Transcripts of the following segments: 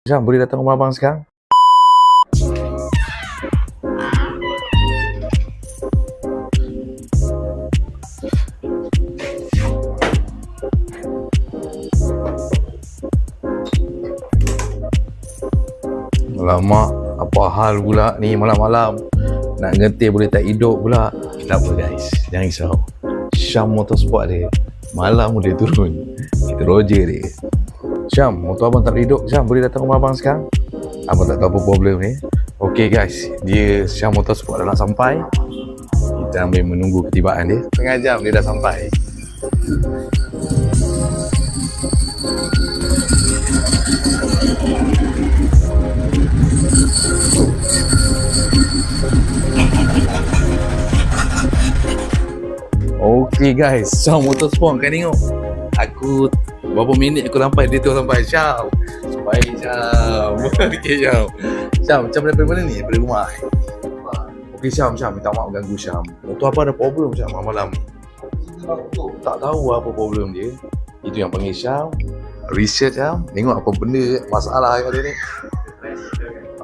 Syam, boleh datang rumah abang sekarang? Alamak, apa hal pula ni malam-malam? Nak ngetir boleh tak hidup pula. Tak apa guys, jangan risau. Syam Motorsport dia malam boleh turun. Kita Roger dia. Syam, motor abang tak boleh hidup. Syam, boleh datang rumah abang sekarang? Abang tak tahu apa problem ni. Okay guys, dia Syam Motorsport dah nak sampai. Kita ambil menunggu ketibaan dia. Setengah jam dia dah sampai. Okay guys, Syam Motorsport kan tengok. Aku berapa minit aku sampai, dia tu sampai. Syam, baik Syam. Okay Syam. Syam, macam daripada mana ni? Daripada rumah. Okay Syam, minta maaf ganggu Syam. Motor apa ada problem Syam malam-malam? Tak tahu apa problem dia. Itu yang panggil Syam. Research Syam, tengok apa benda masalah kat dia ni.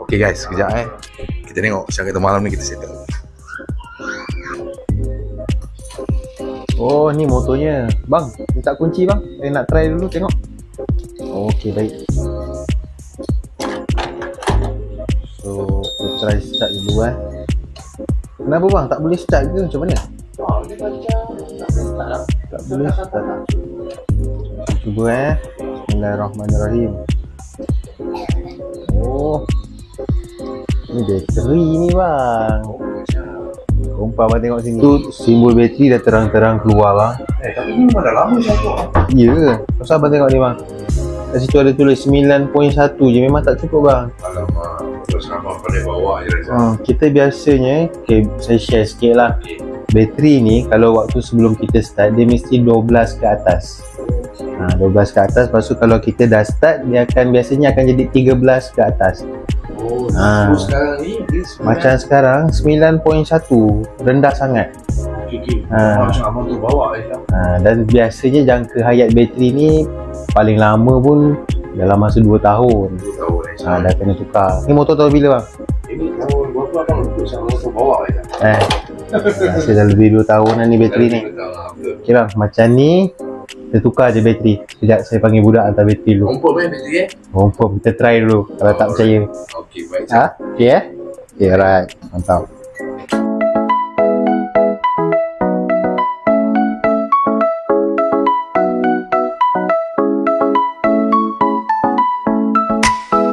Okay guys, sekejap kita tengok Syam kata malam ni kita settle. Oh, ni motornya. Bang, minta kunci bang. Saya nak try dulu tengok. Okey, baik. So, kita try start dulu Kenapa bang? Tak boleh start ke macam mana? Dia macam Tak boleh start. Cuba Bismillahirrahmanirrahim. Oh. Ni bateri ni bang. Kompa abang tengok sini. Tu simbol bateri dah terang-terang keluar lah. Tapi ni memang dah lama Syam tu. Ya ke? Pasal abang tengok ni bang. Kat situ ada tulis 9.1 je. Memang tak cukup bang. Alamak, terus abang pandai bawa je Kita biasanya, okay, saya share sikit lah. Bateri ni kalau waktu sebelum kita start, dia mesti 12 ke atas. 12 ke atas. Lepas tu kalau kita dah start, dia akan biasanya akan jadi 13 ke atas. Sekarang ni dia Macam sekarang 9.1, rendah sangat. macam abang tu bawa Dan biasanya jangka hayat bateri ni paling lama pun dalam masa 2 tahun. 2 tahun Dah kena tukar. Ni motor tahun bila bang? Ini tahun berapa abang untuk Syam motor bawa Rasa dah lebih 2 tahunan ni bateri ni. Okay bang, macam ni kita tukar je bateri. Sekejap saya panggil budak hantar bateri dulu. Confirm bateri Confirm, kita try dulu. Kalau tak percaya. Okay, baik. Okay Okay, alright. Mantap.